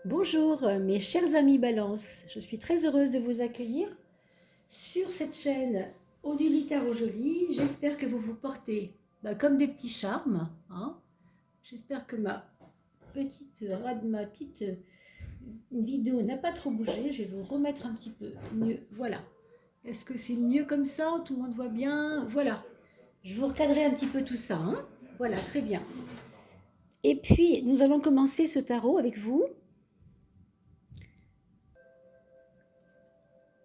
Bonjour mes chers amis Balance, je suis très heureuse de vous accueillir sur cette chaîne Odulita Rojoli. J'espère que vous vous portez comme des petits charmes, hein. J'espère que ma petite vidéo n'a pas trop bougé. Je vais vous remettre un petit peu mieux. Voilà. Est-ce que c'est mieux comme ça? Tout le monde voit bien? Voilà. Je vous recadrerai un petit peu tout ça, hein. Voilà, très bien. Et puis, nous allons commencer ce tarot avec vous.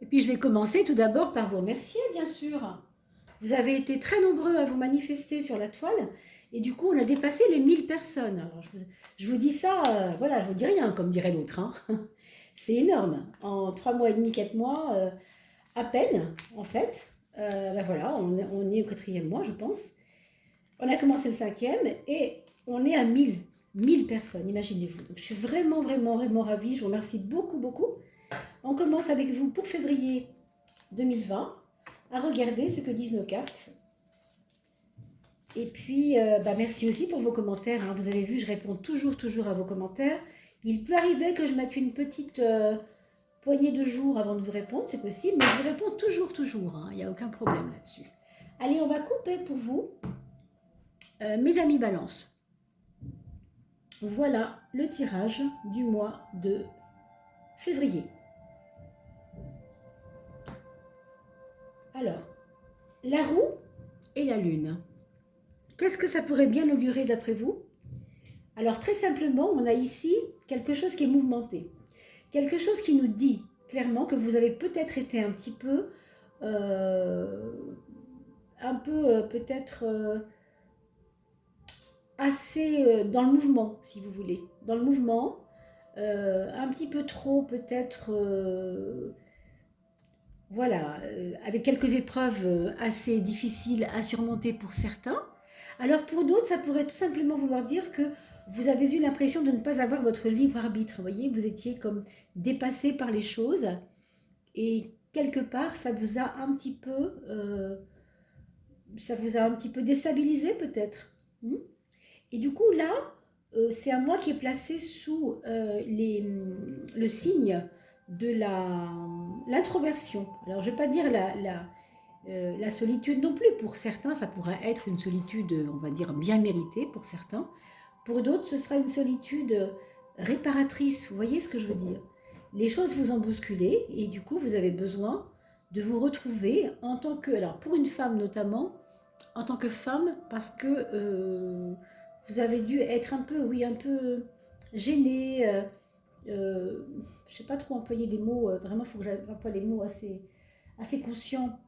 Et puis je vais commencer tout d'abord par vous remercier, bien sûr. Vous avez été très nombreux à vous manifester sur la toile et du coup on a dépassé les 1000 personnes. Alors je vous dis ça, voilà, je vous dis rien comme dirait l'autre, hein. C'est énorme. En 3 mois et demi, 4 mois, à peine en fait. Voilà, on est au 4e mois je pense. On a commencé le 5e et on est à 1000 personnes, imaginez-vous. Donc je suis vraiment, vraiment, vraiment ravie. Je vous remercie beaucoup, beaucoup. On commence avec vous pour février 2020 à regarder ce que disent nos cartes. Et puis, merci aussi pour vos commentaires, hein. Vous avez vu, je réponds toujours à vos commentaires. Il peut arriver que je mette une petite poignée de jours avant de vous répondre, c'est possible, mais je vous réponds toujours, hein. Il n'y a aucun problème là-dessus. Allez, on va couper pour vous, mes amis Balance. Voilà le tirage du mois de février. Alors, la roue et la lune. Qu'est-ce que ça pourrait bien augurer d'après vous? Alors très simplement, on a ici quelque chose qui est mouvementé. Quelque chose qui nous dit clairement que vous avez peut-être été un petit peu, peut-être assez dans le mouvement, si vous voulez. Dans le mouvement, un petit peu trop peut-être, voilà, avec quelques épreuves assez difficiles à surmonter pour certains. Alors pour d'autres, ça pourrait tout simplement vouloir dire que vous avez eu l'impression de ne pas avoir votre libre arbitre. Vous voyez, vous étiez comme dépassé par les choses et quelque part, ça vous a un petit peu déstabilisé peut-être. Et du coup là, c'est un moi qui est placé sous le signe de l'introversion. Alors je ne vais pas dire la solitude non plus. Pour certains, ça pourrait être une solitude, on va dire, bien méritée pour certains. Pour d'autres, ce sera une solitude réparatrice. Vous voyez ce que je veux dire? Les choses vous ont bousculé et du coup, vous avez besoin de vous retrouver en tant que... Alors, pour une femme notamment, en tant que femme, parce que vous avez dû être un peu, oui, un peu gênée. Je ne sais pas trop employer des mots. Vraiment, il faut que j'emploie les mots assez conscients.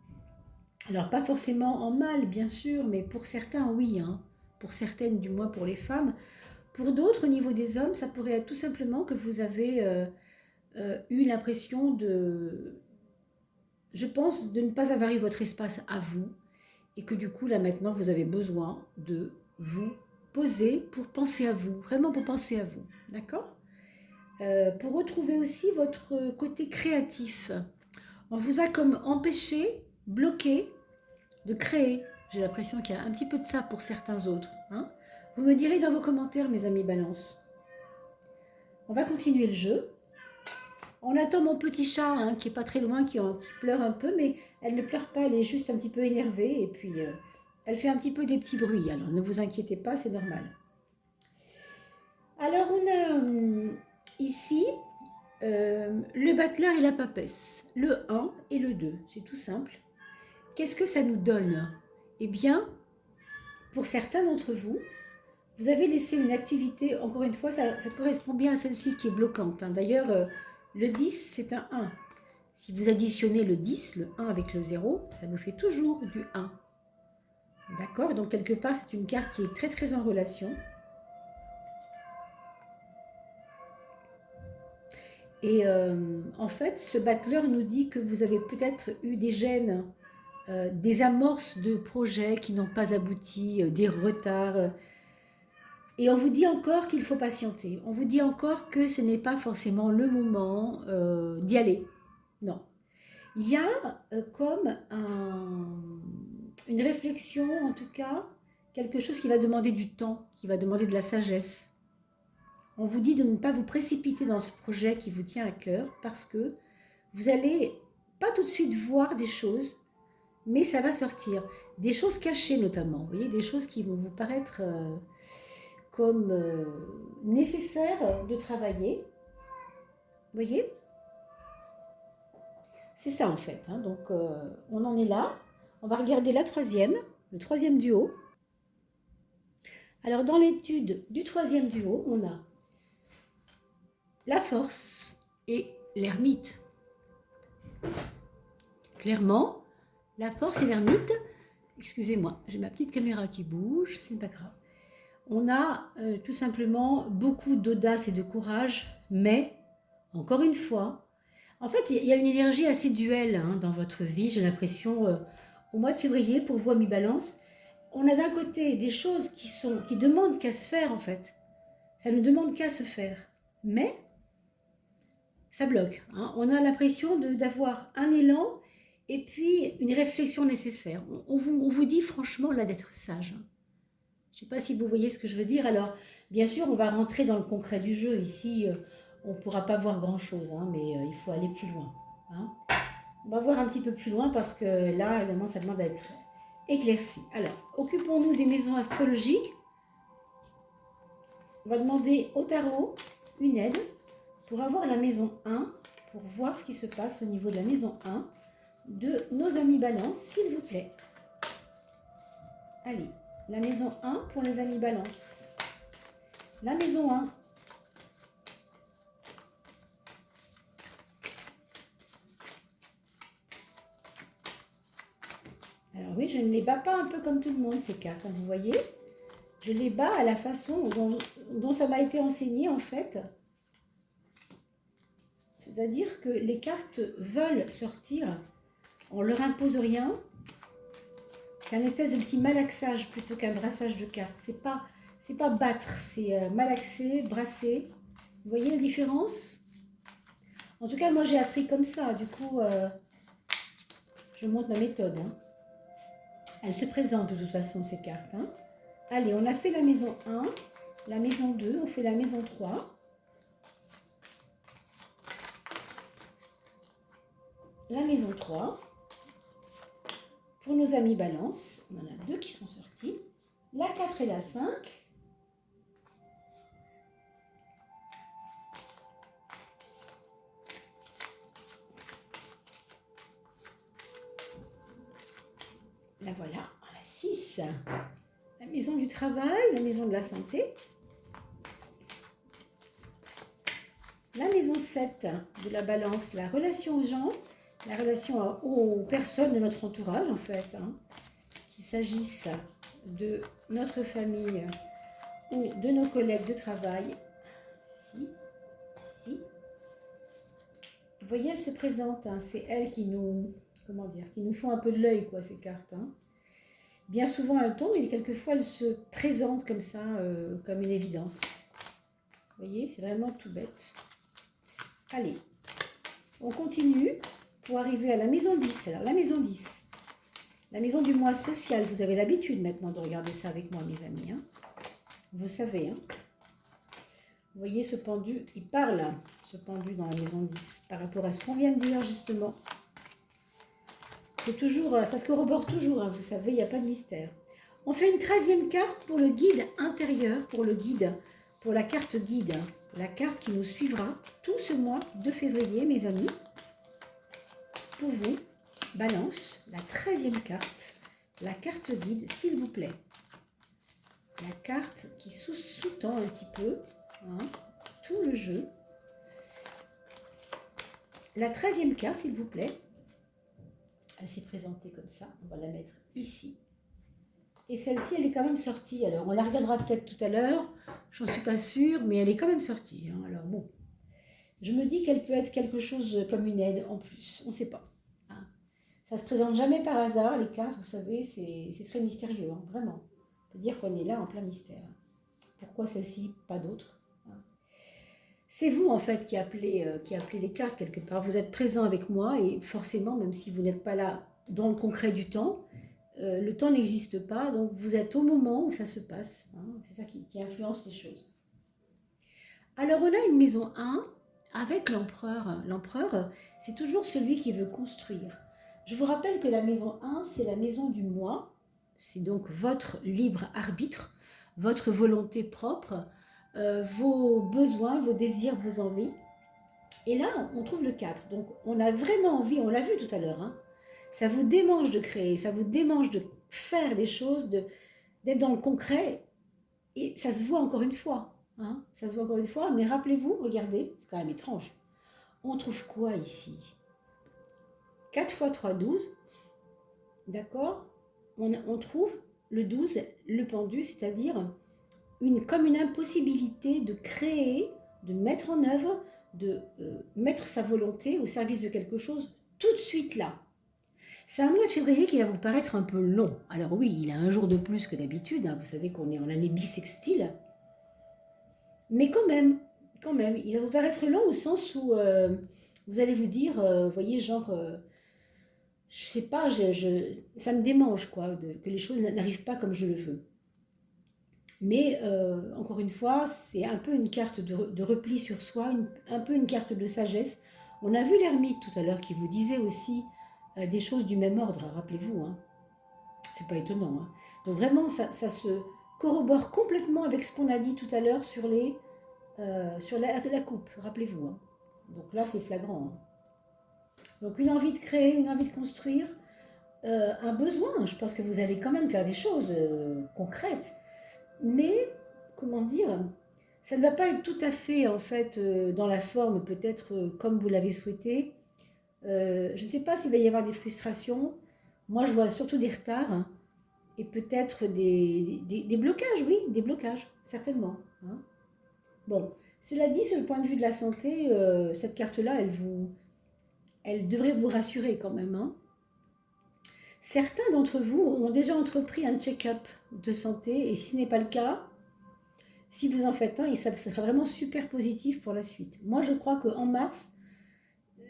Alors, pas forcément en mal, bien sûr, mais pour certains, oui, hein. Pour certaines, du moins pour les femmes. Pour d'autres, au niveau des hommes, ça pourrait être tout simplement que vous avez eu l'impression je pense, de ne pas avoir eu votre espace à vous et que du coup, là maintenant, vous avez besoin de vous poser pour penser à vous, vraiment pour penser à vous, d'accord? Pour retrouver aussi votre côté créatif. On vous a comme empêché, bloqué de créer. J'ai l'impression qu'il y a un petit peu de ça pour certains autres, hein. Vous me direz dans vos commentaires, mes amis Balance. On va continuer le jeu. On attend mon petit chat, hein, qui est pas très loin, qui pleure un peu, mais elle ne pleure pas, elle est juste un petit peu énervée et puis elle fait un petit peu des petits bruits. Alors ne vous inquiétez pas, c'est normal. Alors on a ici le battleur et la papesse, le 1 et le 2, c'est tout simple. Qu'est-ce que ça nous donne? Eh bien, pour certains d'entre vous, vous avez laissé une activité, encore une fois, ça correspond bien à celle-ci qui est bloquante, hein. D'ailleurs, le 10, c'est un 1. Si vous additionnez le 10, le 1 avec le 0, ça nous fait toujours du 1. D'accord? Donc, quelque part, c'est une carte qui est très, très en relation. Et en fait, ce battleur nous dit que vous avez peut-être eu des gènes, des amorces de projets qui n'ont pas abouti, des retards. Et on vous dit encore qu'il faut patienter. On vous dit encore que ce n'est pas forcément le moment d'y aller. Non. Il y a comme une réflexion, en tout cas, quelque chose qui va demander du temps, qui va demander de la sagesse. On vous dit de ne pas vous précipiter dans ce projet qui vous tient à cœur parce que vous n'allez pas tout de suite voir des choses, mais ça va sortir. Des choses cachées notamment, vous voyez, des choses qui vont vous paraître comme nécessaires de travailler. Vous voyez? C'est ça en fait. Hein. Donc on en est là. On va regarder le troisième du haut. Alors dans l'étude du troisième du haut, on a la force et l'ermite. Clairement, la force et l'ermite, excusez-moi, j'ai ma petite caméra qui bouge, c'est pas grave. On a tout simplement beaucoup d'audace et de courage, mais, encore une fois, en fait, il y a une énergie assez duelle hein, dans votre vie, j'ai l'impression, au mois de février, pour vous, amis Balance, on a d'un côté des choses qui demandent qu'à se faire, en fait. Ça ne demande qu'à se faire. Mais, ça bloque. Hein. On a l'impression d'avoir un élan et puis une réflexion nécessaire. On vous dit franchement là d'être sage. Hein. Je ne sais pas si vous voyez ce que je veux dire. Alors, bien sûr, on va rentrer dans le concret du jeu. Ici, on ne pourra pas voir grand-chose, hein, mais il faut aller plus loin. Hein. On va voir un petit peu plus loin parce que là, évidemment, ça demande à être éclairci. Alors, occupons-nous des maisons astrologiques. On va demander au tarot une aide pour avoir la maison 1, pour voir ce qui se passe au niveau de la maison 1 de nos amis Balance, s'il vous plaît. Allez, la maison 1 pour les amis Balance. La maison 1. Alors oui, je ne les bats pas un peu comme tout le monde, ces cartes, hein, vous voyez. Je les bats à la façon dont ça m'a été enseigné, en fait. C'est-à-dire que les cartes veulent sortir, on ne leur impose rien. C'est un espèce de petit malaxage plutôt qu'un brassage de cartes. C'est pas battre, c'est malaxer, brasser. Vous voyez la différence? En tout cas, moi j'ai appris comme ça. Du coup, je montre ma méthode. Hein. Elles se présentent de toute façon, ces cartes. Hein. Allez, on a fait la maison 1, la maison 2, on fait la maison 3. La maison 3. Pour nos amis Balance, on en a 2 qui sont sortis. La 4 et la 5. La voilà, la 6. La maison du travail, la maison de la santé. La maison 7 de la Balance, la relation aux gens. La relation aux personnes de notre entourage, en fait, hein, qu'il s'agisse de notre famille ou de nos collègues de travail. Si. Vous voyez, elles se présentent, hein, c'est elles qui nous, qui nous font un peu de l'œil, quoi, ces cartes. Hein. Bien souvent, elles tombent et quelquefois, elles se présentent comme ça, comme une évidence. Vous voyez, c'est vraiment tout bête. Allez, on continue. Pour arriver à la maison 10. Alors, la maison 10, la maison du mois social. Vous avez l'habitude maintenant de regarder ça avec moi, mes amis. Hein. Vous savez. Hein. Vous voyez ce pendu, il parle, ce pendu dans la maison 10, par rapport à ce qu'on vient de dire, justement. C'est toujours, ça se corrobore toujours, hein, vous savez, il n'y a pas de mystère. On fait une 13e carte pour le guide intérieur, pour la carte guide. Hein, la carte qui nous suivra tout ce mois de février, mes amis. Pour vous, Balance, la 13e carte, la carte guide, s'il vous plaît. La carte qui sous-tend un petit peu hein, tout le jeu. La 13e carte, s'il vous plaît. Elle s'est présentée comme ça. On va la mettre ici. Et celle-ci, elle est quand même sortie. Alors, on la regardera peut-être tout à l'heure. J'en suis pas sûre, mais elle est quand même sortie. Hein. Alors, bon. Je me dis qu'elle peut être quelque chose comme une aide en plus. On ne sait pas. Hein. Ça ne se présente jamais par hasard, les cartes, vous savez, c'est très mystérieux, hein, vraiment. On peut dire qu'on est là en plein mystère. Pourquoi celle-ci, pas d'autres hein. C'est vous, en fait, qui appelez les cartes quelque part. Vous êtes présent avec moi et forcément, même si vous n'êtes pas là dans le concret du temps, le temps n'existe pas. Donc, vous êtes au moment où ça se passe. Hein. C'est ça qui influence les choses. Alors, on a une maison 1 avec l'empereur. L'empereur, c'est toujours celui qui veut construire. Je vous rappelle que la maison 1, c'est la maison du moi. C'est donc votre libre arbitre, votre volonté propre, vos besoins, vos désirs, vos envies. Et là, on trouve le 4. Donc, on a vraiment envie, on l'a vu tout à l'heure, hein, ça vous démange de créer, ça vous démange de faire des choses, d'être dans le concret. Et ça se voit encore une fois. Hein, ça se voit encore une fois, mais rappelez-vous, regardez, c'est quand même étrange. On trouve quoi ici? 4 fois 3, 12. D'accord, on trouve le 12, le pendu, c'est-à-dire comme une impossibilité de créer, de mettre en œuvre, de mettre sa volonté au service de quelque chose tout de suite là. C'est un mois de février qui va vous paraître un peu long. Alors oui, il a un jour de plus que d'habitude, hein, vous savez qu'on est en année bissextile, mais quand même, il va vous paraître long au sens où vous allez vous dire, vous voyez, genre, je sais pas, ça me démange, quoi, que les choses n'arrivent pas comme je le veux. Mais encore une fois, c'est un peu une carte de repli sur soi, un peu une carte de sagesse. On a vu l'ermite tout à l'heure qui vous disait aussi des choses du même ordre, rappelez-vous. Hein. C'est pas étonnant. Hein. Donc vraiment, ça se corrobore complètement avec ce qu'on a dit tout à l'heure sur la coupe, rappelez-vous. Hein. Donc là, c'est flagrant. Hein. Donc une envie de créer, une envie de construire, un besoin. Je pense que vous allez quand même faire des choses concrètes. Mais, comment dire, ça ne va pas être tout à fait, en fait, dans la forme, peut-être comme vous l'avez souhaité. Je ne sais pas s'il va y avoir des frustrations. Moi, je vois surtout des retards. Hein, et peut-être des blocages, oui, des blocages, certainement. Hein. Bon, cela dit, sur le point de vue de la santé, cette carte-là, elle devrait vous rassurer quand même. Hein. Certains d'entre vous ont déjà entrepris un check-up de santé, et si ce n'est pas le cas, si vous en faites un, ça sera vraiment super positif pour la suite. Moi, je crois qu'en mars,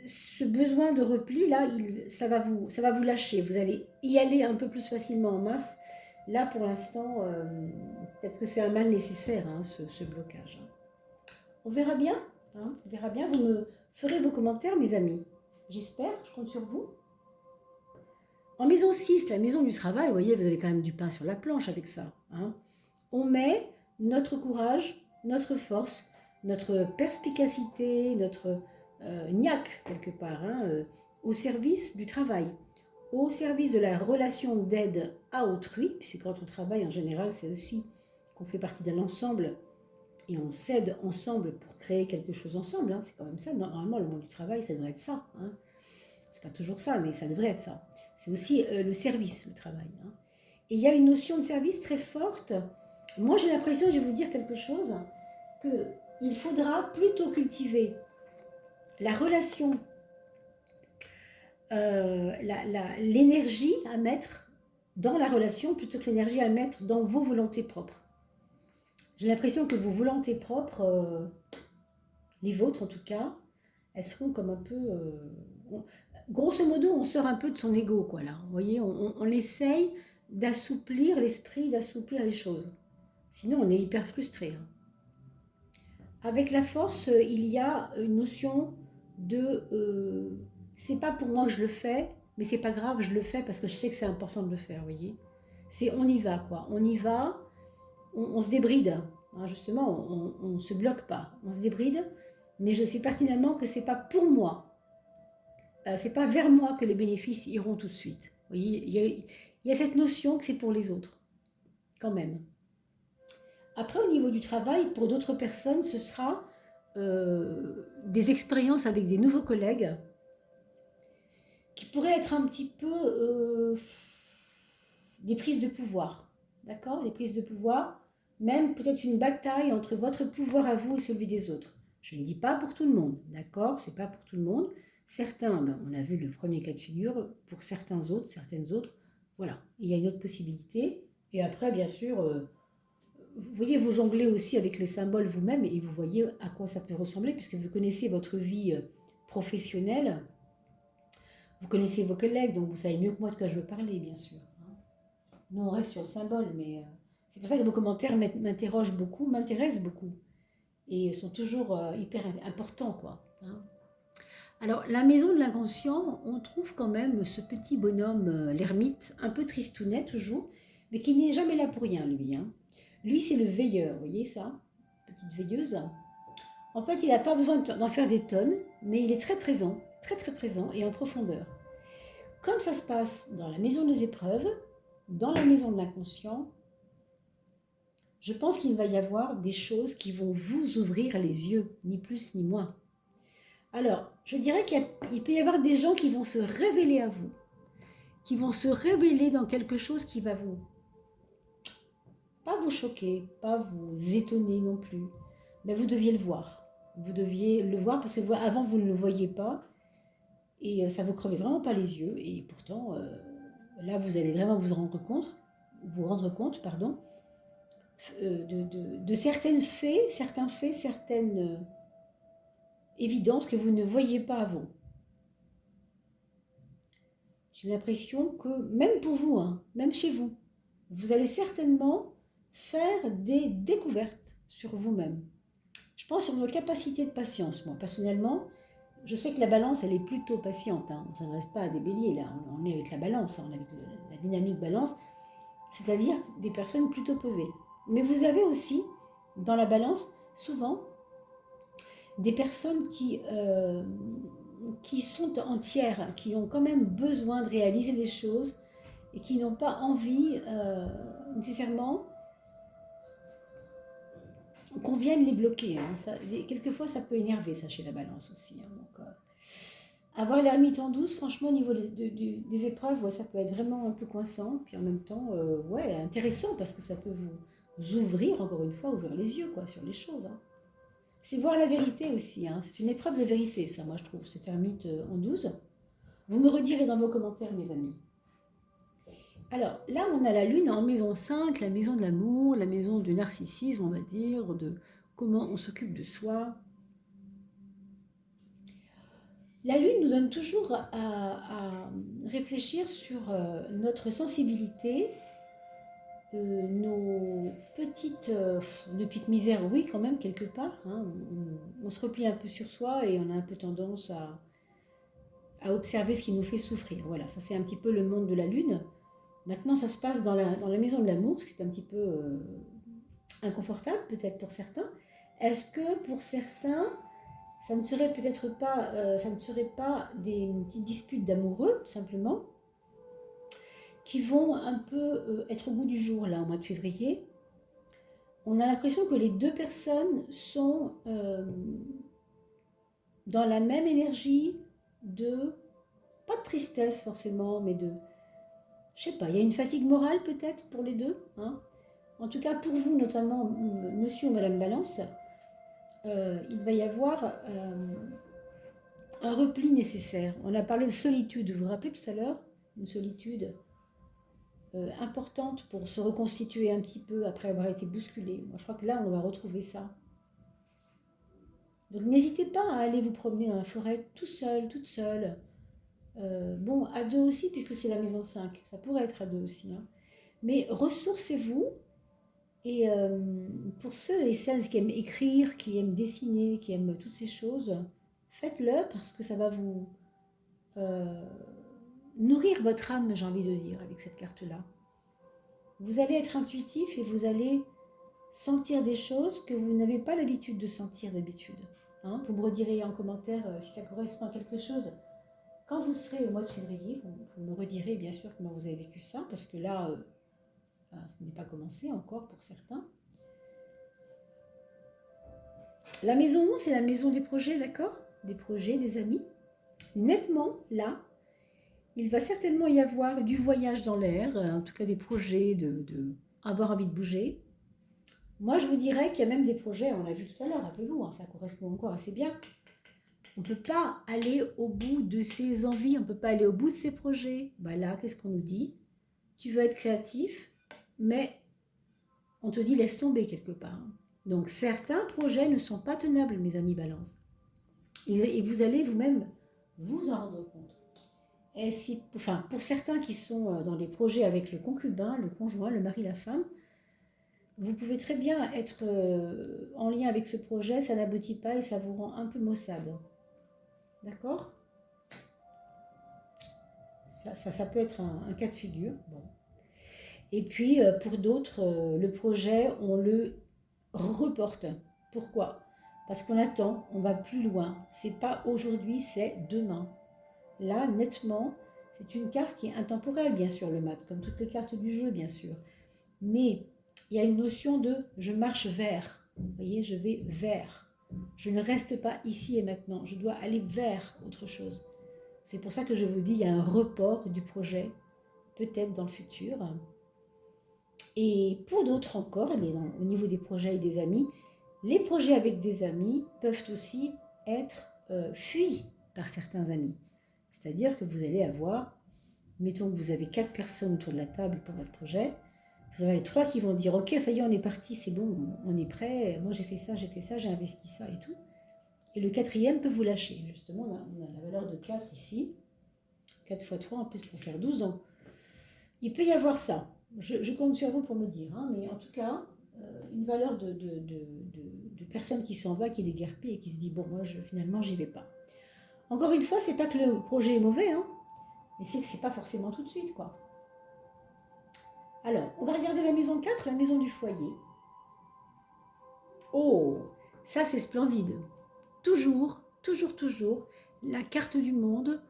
ce besoin de repli, là, ça va vous lâcher. Vous allez y aller un peu plus facilement en mars. Là, pour l'instant, peut-être que c'est un mal nécessaire, hein, ce blocage. On verra bien. Hein, on verra bien. Vous me ferez vos commentaires, mes amis. J'espère, je compte sur vous. En maison 6, la maison du travail, vous voyez, vous avez quand même du pain sur la planche avec ça. Hein. On met notre courage, notre force, notre perspicacité, notre niaque, quelque part, hein, au service du travail, au service de la relation d'aide à autrui, puisque quand on travaille, en général, c'est aussi qu'on fait partie d'un ensemble et on s'aide ensemble pour créer quelque chose ensemble. Hein. C'est quand même ça. Normalement, le monde du travail, ça devrait être ça. Hein. C'est pas toujours ça, mais ça devrait être ça. C'est aussi le service, le travail. Hein. Et il y a une notion de service très forte. Moi, j'ai l'impression, je vais vous dire quelque chose, qu'il faudra plutôt cultiver la relation, l'énergie à mettre dans la relation plutôt que l'énergie à mettre dans vos volontés propres. J'ai l'impression que vos volontés propres, les vôtres en tout cas, elles seront comme un peu... grosso modo, on sort un peu de son ego, quoi, là. Vous voyez, on essaye d'assouplir l'esprit, d'assouplir les choses. Sinon, on est hyper frustré. Hein. Avec la force, il y a une notion de... c'est pas pour moi que je le fais, mais c'est pas grave, je le fais parce que je sais que c'est important de le faire, vous voyez. C'est on y va, quoi. On y va, on se débride. Hein, justement, on ne se bloque pas. On se débride, mais je sais pertinemment que c'est pas pour moi. C'est pas vers moi que les bénéfices iront tout de suite. Vous voyez, il y a cette notion que c'est pour les autres, quand même. Après, au niveau du travail, pour d'autres personnes, ce sera des expériences avec des nouveaux collègues qui pourraient être un petit peu des prises de pouvoir. D'accord? Des prises de pouvoir, même peut-être une bataille entre votre pouvoir à vous et celui des autres. Je ne dis pas pour tout le monde, d'accord? C'est pas pour tout le monde. Certains, on a vu le premier cas de figure, pour certains autres, certaines autres, voilà. Il y a une autre possibilité. Et après, bien sûr, vous voyez, vous jonglez aussi avec les symboles vous-même et vous voyez à quoi ça peut ressembler, puisque vous connaissez votre vie professionnelle, vous connaissez vos collègues, donc vous savez mieux que moi de quoi je veux parler, bien sûr. Nous, on reste sur le symbole, mais c'est pour ça que vos commentaires m'intéressent beaucoup. et sont toujours hyper importants, quoi. Hein. Alors, la maison de l'inconscient, on trouve quand même ce petit bonhomme, l'ermite, un peu tristounet toujours, mais qui n'est jamais là pour rien, lui. Hein. Lui, c'est le veilleur, vous voyez ça? Petite veilleuse. En fait, il n'a pas besoin d'en faire des tonnes, mais il est très très présent et en profondeur. Comme ça se passe dans la maison des épreuves, dans la maison de l'inconscient, je pense qu'il va y avoir des choses qui vont vous ouvrir les yeux, ni plus ni moins. Alors, je dirais qu'il peut y avoir des gens qui vont se révéler à vous, qui vont se révéler dans quelque chose qui va pas vous choquer, pas vous étonner non plus, mais vous deviez le voir. Vous deviez le voir parce que avant vous ne le voyiez pas et ça vous crevait vraiment pas les yeux et pourtant là vous allez vraiment vous rendre compte, pardon, de certains faits, certaines évidences que vous ne voyiez pas avant. J'ai l'impression que même pour vous, hein, même chez vous, vous allez certainement faire des découvertes sur vous-même. Je pense sur vos capacités de patience. Moi, personnellement, je sais que la balance, elle est plutôt patiente. Hein. On ne s'adresse pas à des béliers, là. On est avec la balance, hein. On est avec la dynamique balance, c'est-à-dire des personnes plutôt posées. Mais vous avez aussi, dans la balance, souvent, des personnes qui sont entières, qui ont quand même besoin de réaliser des choses et qui n'ont pas envie nécessairement qu'on vienne les bloquer. Hein. Quelquefois, ça peut énerver, ça, chez la balance aussi. Hein. Donc, avoir l'ermite en douce, franchement, au niveau des épreuves, ouais, ça peut être vraiment un peu coincant. Puis en même temps, ouais, intéressant parce que ça peut vous ouvrir, encore une fois, ouvrir les yeux quoi, sur les choses. Hein. C'est voir la vérité aussi. Hein. C'est une épreuve de vérité, ça, moi, je trouve, cet ermite en 12. Vous me redirez dans vos commentaires, mes amis. Alors, là, on a la lune en maison 5, la maison de l'amour, la maison du narcissisme, on va dire, de comment on s'occupe de soi. La lune nous donne toujours à réfléchir sur notre sensibilité, nos petites misères, oui, quand même, quelque part. Hein, on se replie un peu sur soi et on a un peu tendance à observer ce qui nous fait souffrir. Voilà, ça c'est un petit peu le monde de la lune. Maintenant, ça se passe dans la maison de l'amour, ce qui est un petit peu inconfortable peut-être pour certains. Est-ce que pour certains, ça ne serait peut-être pas, ça ne serait pas des petites disputes d'amoureux, tout simplement, qui vont un peu être au goût du jour, là, au mois de février. On a l'impression que les deux personnes sont dans la même énergie pas de tristesse forcément, mais je sais pas, il y a une fatigue morale peut-être pour les deux. Hein. En tout cas, pour vous, notamment, monsieur ou madame Balance, il va y avoir un repli nécessaire. On a parlé de solitude, vous vous rappelez tout à l'heure? Une solitude importante pour se reconstituer un petit peu après avoir été bousculé. Moi, je crois que là, on va retrouver ça. Donc, n'hésitez pas à aller vous promener dans la forêt tout seul, toute seule. Bon, à deux aussi, puisque c'est la maison 5. Ça pourrait être à deux aussi. Hein. Mais ressourcez-vous. Et pour ceux et celles qui aiment écrire, qui aiment dessiner, qui aiment toutes ces choses, faites-le parce que ça va vous nourrir votre âme, j'ai envie de dire, avec cette carte-là. Vous allez être intuitif et vous allez sentir des choses que vous n'avez pas l'habitude de sentir d'habitude. Hein, vous me redirez en commentaire si ça correspond à quelque chose. Quand vous serez au mois de février, vous me redirez bien sûr comment vous avez vécu ça, parce que là, ça n'est pas commencé encore pour certains. La maison 11, c'est la maison des projets, d'accord? Des projets, des amis. Nettement, là, il va certainement y avoir du voyage dans l'air, en tout cas des projets avoir envie de bouger. Moi, je vous dirais qu'il y a même des projets, on l'a vu tout à l'heure, rappelez-vous, hein, ça correspond encore assez bien. On ne peut pas aller au bout de ses envies, on ne peut pas aller au bout de ses projets. Ben là, qu'est-ce qu'on nous dit? Tu veux être créatif, mais on te dit laisse tomber quelque part. Donc certains projets ne sont pas tenables, mes amis Balance. Et vous allez vous-même vous en rendre compte. Et pour certains qui sont dans des projets avec le concubin, le conjoint, le mari, la femme, vous pouvez très bien être en lien avec ce projet, ça n'aboutit pas et ça vous rend un peu maussade. D'accord? Ça peut être un cas de figure. Bon. Et puis, pour d'autres, le projet, on le reporte. Pourquoi? Parce qu'on attend, on va plus loin. C'est pas aujourd'hui, c'est demain. Là, nettement, c'est une carte qui est intemporelle, bien sûr, le mat, comme toutes les cartes du jeu, bien sûr. Mais il y a une notion de je marche vers. Vous voyez, je vais vers. Je ne reste pas ici et maintenant. Je dois aller vers autre chose. C'est pour ça que je vous dis, il y a un report du projet, peut-être dans le futur. Et pour d'autres encore, mais au niveau des projets et des amis, les projets avec des amis peuvent aussi être fuis par certains amis. C'est-à-dire que vous allez avoir, mettons que vous avez 4 personnes autour de la table pour votre projet, vous avez les 3 qui vont dire ok, ça y est, on est parti, c'est bon, on est prêt, moi j'ai fait ça, j'ai investi ça et tout. Et le 4e peut vous lâcher. Justement, on a la valeur de 4 ici, 4 fois 3 en plus pour faire 12 ans. Il peut y avoir ça. Je compte sur vous pour me dire, hein, mais en tout cas, une valeur de personnes qui s'en va, qui déguerpit et qui se dit bon, moi finalement j'y vais pas. Encore une fois, c'est pas que le projet est mauvais, hein, mais c'est que c'est pas forcément tout de suite, quoi. Alors, on va regarder la maison 4, la maison du foyer. Oh, ça c'est splendide. Toujours, toujours, toujours, la carte du monde,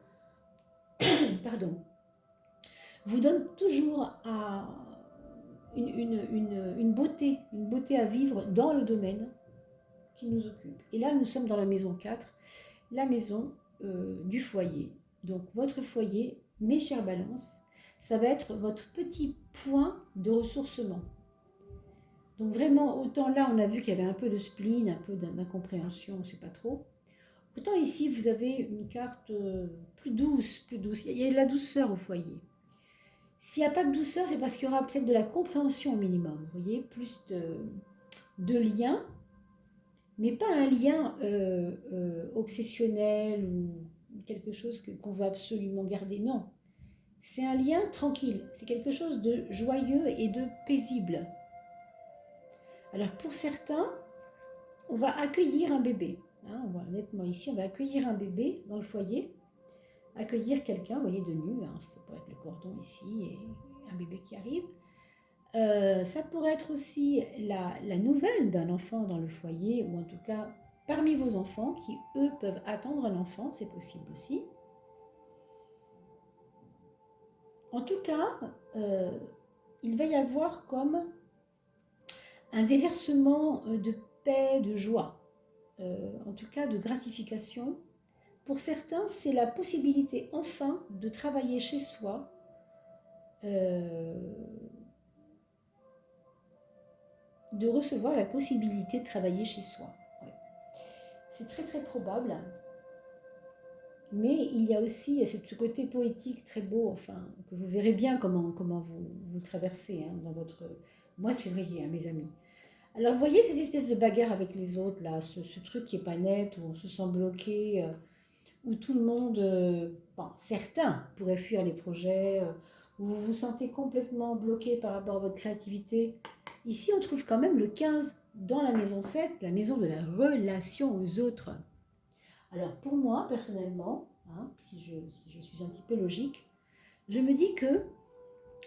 pardon, vous donne toujours une beauté à vivre dans le domaine qui nous occupe. Et là, nous sommes dans la maison 4, la maison du foyer. Donc, votre foyer, mes chères balances, ça va être votre petit point de ressourcement. Donc, vraiment, autant là, on a vu qu'il y avait un peu de spleen, un peu d'incompréhension, on ne sait pas trop. Autant ici, vous avez une carte plus douce, plus douce. Il y a de la douceur au foyer. S'il n'y a pas de douceur, c'est parce qu'il y aura peut-être de la compréhension au minimum. Vous voyez, plus de liens, mais pas un lien obsessionnel ou quelque chose qu'on veut absolument garder. Non, c'est un lien tranquille. C'est quelque chose de joyeux et de paisible. Alors pour certains, on va accueillir un bébé. Hein, on va, honnêtement, ici, on va accueillir un bébé dans le foyer. Accueillir quelqu'un, vous voyez, de nu, hein, ça pourrait être le cordon ici et un bébé qui arrive. Ça pourrait être aussi la nouvelle d'un enfant dans le foyer, ou en tout cas parmi vos enfants qui, eux, peuvent attendre un enfant, c'est possible aussi. En tout cas, il va y avoir comme un déversement de paix, de joie, en tout cas de gratification. Pour certains, c'est la possibilité enfin de travailler chez soi, de recevoir la possibilité de travailler chez soi. Ouais. C'est très très probable, mais il y a aussi ce côté poétique très beau, enfin, que vous verrez bien comment vous traversez hein, dans votre mois de février, hein, mes amis. Alors vous voyez cette espèce de bagarre avec les autres, là, ce truc qui n'est pas net, où on se sent bloqué, où tout le monde, bon, certains pourraient fuir les projets, où vous vous sentez complètement bloqué par rapport à votre créativité. Ici, on trouve quand même le 15 dans la maison 7, la maison de la relation aux autres. Alors pour moi, personnellement, hein, si je suis un petit peu logique, je me dis que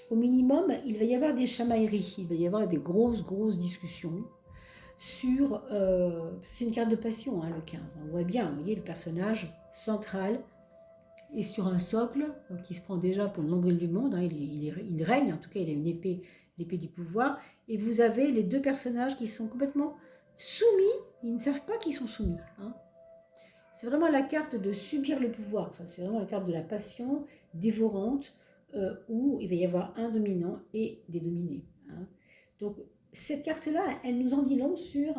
au minimum, il va y avoir des chamailleries, il va y avoir des grosses discussions sur... c'est une carte de passion, hein, le 15. On voit bien, vous voyez, le personnage central est sur un socle qui se prend déjà pour le nombril du monde. Hein, il règne, en tout cas, il a une épée, l'épée du pouvoir. Et vous avez les deux personnages qui sont complètement soumis. Ils ne savent pas qu'ils sont soumis. Hein. C'est vraiment la carte de subir le pouvoir. C'est vraiment la carte de la passion dévorante où il va y avoir un dominant et des dominés. Hein. Donc, cette carte-là, elle nous en dit long sur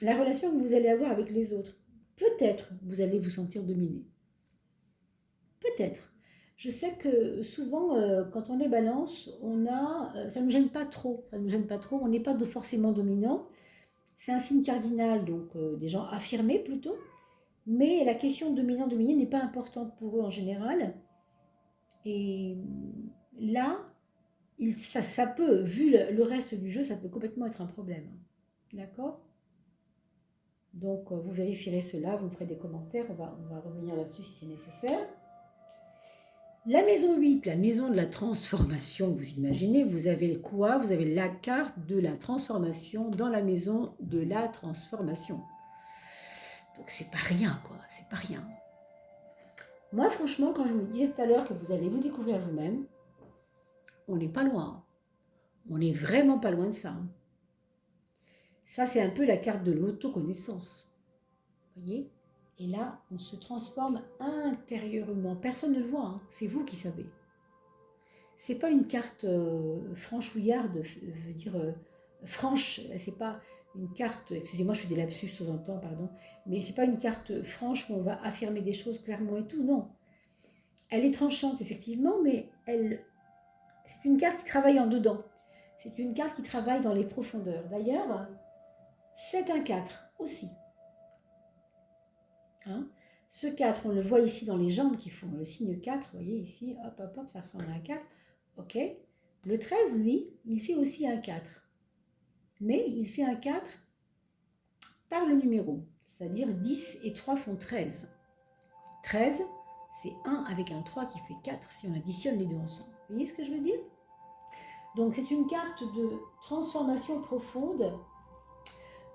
la relation que vous allez avoir avec les autres. Peut-être vous allez vous sentir dominé. Peut-être. Je sais que souvent, quand on est balance, ça ne nous gêne pas trop. Ça ne nous gêne pas trop. On n'est pas forcément dominant. C'est un signe cardinal, donc des gens affirmés plutôt. Mais la question dominant-dominé n'est pas importante pour eux en général. Et là, ça peut, vu le reste du jeu, ça peut complètement être un problème. D'accord? Donc, vous vérifierez cela, vous me ferez des commentaires, on va revenir là-dessus si c'est nécessaire. La maison 8, la maison de la transformation, vous imaginez, vous avez quoi? Vous avez la carte de la transformation dans la maison de la transformation. Donc, c'est pas rien, quoi, c'est pas rien. Moi, franchement, quand je vous disais tout à l'heure que vous allez vous découvrir vous-même, on n'est pas loin. On n'est vraiment pas loin de ça. Ça, c'est un peu la carte de l'autoconnaissance. Vous voyez? Et là, on se transforme intérieurement. Personne ne le voit, hein. C'est vous qui savez. C'est pas une carte franchouillarde, je veux dire franche. C'est pas une carte. Excusez-moi, je fais des lapsus de temps en temps, pardon. Mais c'est pas une carte franche où on va affirmer des choses clairement et tout. Non. Elle est tranchante effectivement, mais c'est une carte qui travaille en dedans. C'est une carte qui travaille dans les profondeurs. D'ailleurs, c'est un 4 aussi. Hein? Ce 4, on le voit ici dans les jambes qui font le signe 4. Vous voyez ici, hop, hop, hop, ça ressemble à un 4. Ok. Le 13, lui, il fait aussi un 4. Mais il fait un 4 par le numéro. C'est-à-dire 10 et 3 font 13. 13, c'est 1 avec un 3 qui fait 4 si on additionne les deux ensemble. Vous voyez ce que je veux dire? Donc c'est une carte de transformation profonde.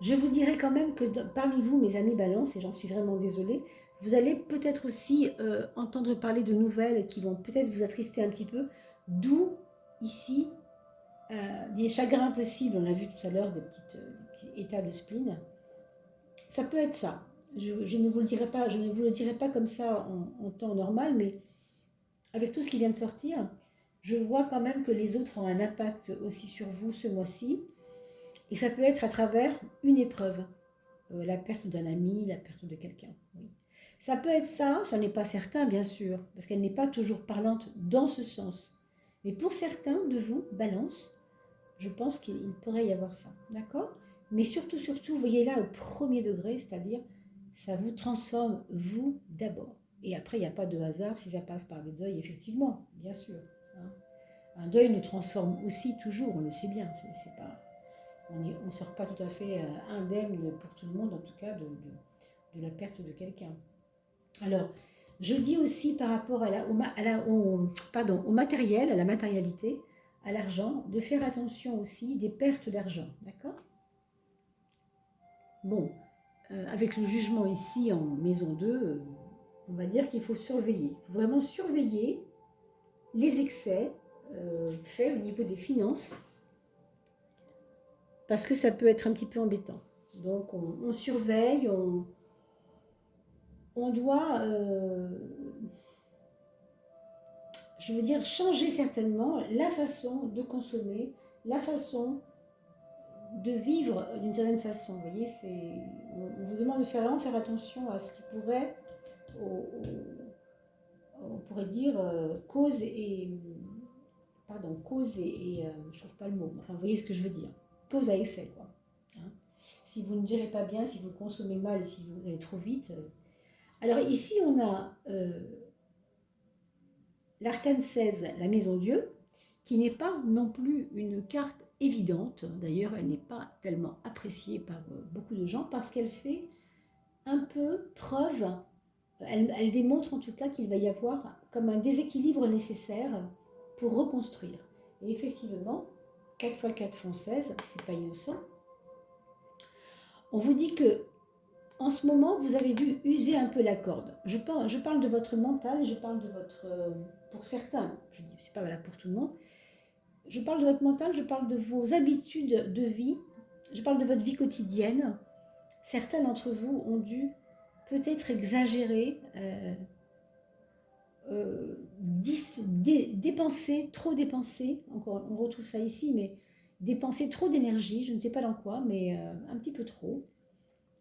Je vous dirais quand même que parmi vous, mes amis Balance, et j'en suis vraiment désolée, vous allez peut-être aussi entendre parler de nouvelles qui vont peut-être vous attrister un petit peu, d'où ici des chagrins possibles, on l'a vu tout à l'heure, des petits états de spleen. Ça peut être ça. Je ne vous le dirai pas comme ça en temps normal, mais avec tout ce qui vient de sortir, je vois quand même que les autres ont un impact aussi sur vous ce mois-ci. Et ça peut être à travers une épreuve, la perte d'un ami, la perte de quelqu'un. Oui. Ça peut être ça, ça n'est pas certain bien sûr, parce qu'elle n'est pas toujours parlante dans ce sens. Mais pour certains de vous, Balance, je pense qu'il pourrait y avoir ça, d'accord? Mais surtout, voyez là au premier degré, c'est-à-dire ça vous transforme vous d'abord. Et après, il n'y a pas de hasard si ça passe par le deuil, effectivement, bien sûr. Hein. Un deuil nous transforme aussi toujours, on le sait bien, c'est pas... On ne sort pas tout à fait indemne pour tout le monde, en tout cas, de la perte de quelqu'un. Alors, je dis aussi par rapport au matériel, à la matérialité, à l'argent, de faire attention aussi des pertes d'argent, d'accord? Bon, avec le jugement ici en maison 2, on va dire qu'il faut surveiller. Il faut vraiment surveiller les excès faits au niveau des finances, parce que ça peut être un petit peu embêtant. Donc on surveille, on doit, je veux dire, changer certainement la façon de consommer, la façon de vivre d'une certaine façon. Vous voyez, on vous demande de vraiment faire attention à ce qui pourrait, on pourrait dire, cause et je trouve pas le mot, enfin vous voyez ce que je veux dire, cause à effet, quoi. Hein? Si vous ne gérez pas bien, si vous consommez mal, si vous allez trop vite. Alors ici on a l'arcane 16, la maison Dieu, qui n'est pas non plus une carte évidente. D'ailleurs, elle n'est pas tellement appréciée par beaucoup de gens parce qu'elle fait un peu preuve, elle démontre en tout cas qu'il va y avoir comme un déséquilibre nécessaire pour reconstruire. Et effectivement, 4 x 4 font 16, c'est pas innocent. On vous dit que en ce moment, vous avez dû user un peu la corde. Je parle de votre mental, je parle de votre... pour certains, je dis, c'est pas valable pour tout le monde. Je parle de votre mental, je parle de vos habitudes de vie, je parle de votre vie quotidienne. Certains d'entre vous ont dû peut-être exagérer, dépenser, trop dépenser, encore, on retrouve ça ici, mais dépenser trop d'énergie, je ne sais pas dans quoi, mais un petit peu trop.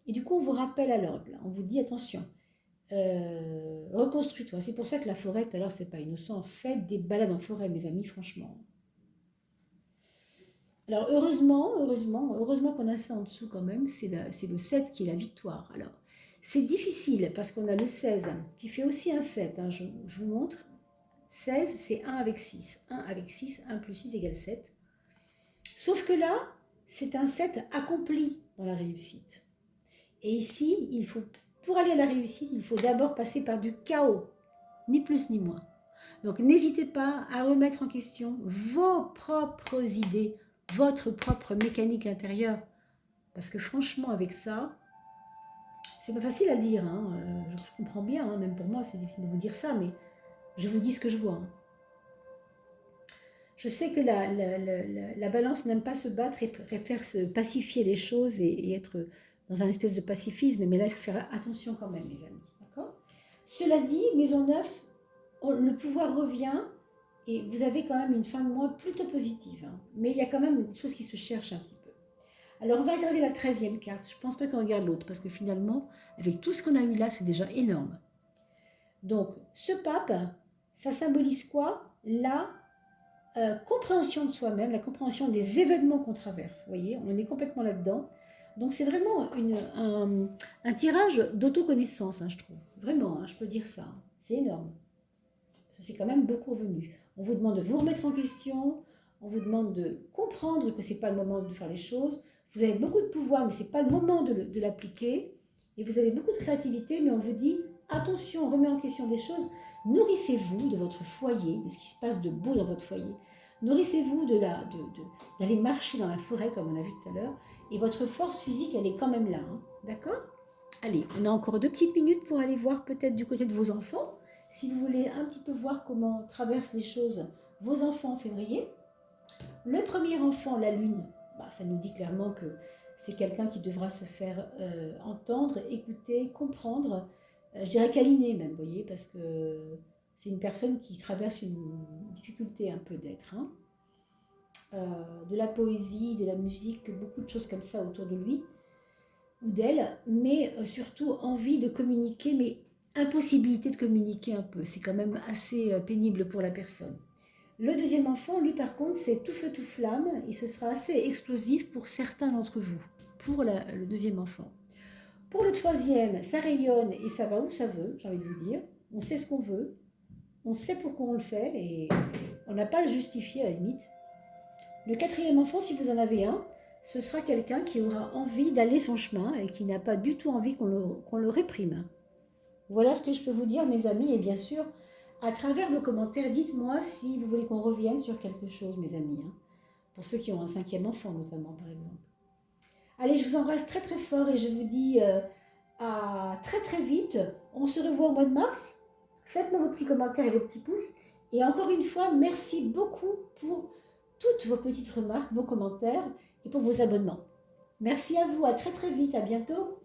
Et du coup, on vous rappelle à l'ordre, on vous dit attention, reconstruis-toi. C'est pour ça que la forêt, alors c'est pas innocent, faites des balades en forêt, mes amis, franchement. Alors heureusement qu'on a ça en dessous quand même, c'est le 7 qui est la victoire. Alors, c'est difficile parce qu'on a le 16 qui fait aussi un 7, hein, je vous montre. 16, c'est 1 avec 6. 1 avec 6, 1 plus 6 égale 7. Sauf que là, c'est un 7 accompli dans la réussite. Et ici, pour aller à la réussite, il faut d'abord passer par du chaos, ni plus ni moins. Donc n'hésitez pas à remettre en question vos propres idées, votre propre mécanique intérieure. Parce que franchement, avec ça, c'est pas facile à dire. Je comprends bien, même pour moi, c'est difficile de vous dire ça, mais je vous dis ce que je vois. Je sais que la balance n'aime pas se battre et préfère se pacifier les choses et être dans un espèce de pacifisme, mais là, il faut faire attention quand même, les amis. D'accord ? Cela dit, maison 9, le pouvoir revient et vous avez quand même une fin de mois plutôt positive. Mais il y a quand même des choses qui se cherchent un petit peu. Alors, on va regarder la 13e carte. Je ne pense pas qu'on regarde l'autre parce que finalement, avec tout ce qu'on a eu là, c'est déjà énorme. Donc, ce pape, ça symbolise quoi ? La compréhension de soi-même, la compréhension des événements qu'on traverse. Vous voyez, on est complètement là-dedans. Donc, c'est vraiment un tirage d'autoconnaissance, je trouve. Vraiment, je peux dire ça. C'est énorme. Ça, c'est quand même beaucoup revenu. On vous demande de vous remettre en question. On vous demande de comprendre que ce n'est pas le moment de faire les choses. Vous avez beaucoup de pouvoir, mais ce n'est pas le moment de l'appliquer. Et vous avez beaucoup de créativité, mais on vous dit, attention, on remet en question des choses. Nourrissez-vous de votre foyer, de ce qui se passe de beau dans votre foyer. Nourrissez-vous d'aller marcher dans la forêt, comme on a vu tout à l'heure. Et votre force physique, elle est quand même là. D'accord ? Allez, on a encore 2 petites minutes pour aller voir peut-être du côté de vos enfants. Si vous voulez un petit peu voir comment traversent les choses vos enfants en février. Le premier enfant, la lune, ça nous dit clairement que c'est quelqu'un qui devra se faire entendre, écouter, comprendre, je dirais câliner même, vous voyez, parce que c'est une personne qui traverse une difficulté un peu d'être. De la poésie, de la musique, beaucoup de choses comme ça autour de lui ou d'elle, mais surtout envie de communiquer, mais impossibilité de communiquer un peu. C'est quand même assez pénible pour la personne. Le deuxième enfant, lui par contre, c'est tout feu, tout flamme, et ce sera assez explosif pour certains d'entre vous, pour le deuxième enfant. Pour le troisième, ça rayonne et ça va où ça veut, j'ai envie de vous dire. On sait ce qu'on veut, on sait pourquoi on le fait, et on n'a pas à se justifier à la limite. Le quatrième enfant, si vous en avez un, ce sera quelqu'un qui aura envie d'aller son chemin et qui n'a pas du tout envie qu'on le réprime. Voilà ce que je peux vous dire, mes amis, et bien sûr, à travers vos commentaires, dites-moi si vous voulez qu'on revienne sur quelque chose, mes amis, pour ceux qui ont un 5e enfant notamment, par exemple. Allez, je vous embrasse très très fort et je vous dis à très très vite. On se revoit au mois de mars. Faites-moi vos petits commentaires et vos petits pouces. Et encore une fois, merci beaucoup pour toutes vos petites remarques, vos commentaires et pour vos abonnements. Merci à vous, à très très vite, à bientôt.